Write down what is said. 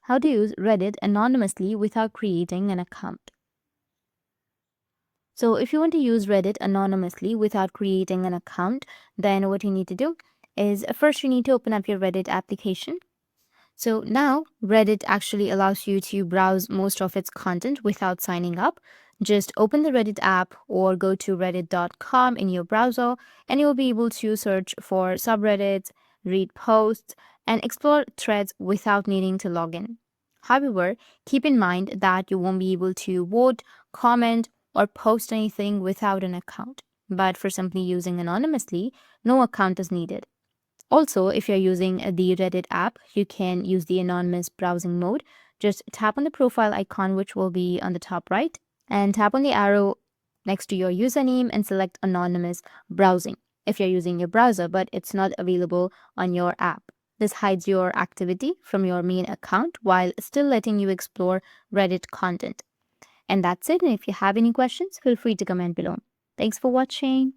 how to use Reddit anonymously without creating an account. So if you want to use Reddit anonymously without creating an account, then what you need to do is first you need to open up your Reddit application. So now Reddit actually allows you to browse most of its content without signing up. Just open the Reddit app or go to reddit.com in your browser, and you'll be able to search for subreddits, read posts, and explore threads without needing to log in. However, keep in mind that you won't be able to vote, comment, or post anything without an account. But for simply using anonymously, no account is needed. Also, if you're using the Reddit app, you can use the anonymous browsing mode. Just tap on the profile icon, which will be on the top right, and tap on the arrow next to your username and select anonymous browsing if you're using your browser, but it's not available on your app. This hides your activity from your main account while still letting you explore Reddit content. And that's it. And if you have any questions, feel free to comment below. Thanks for watching.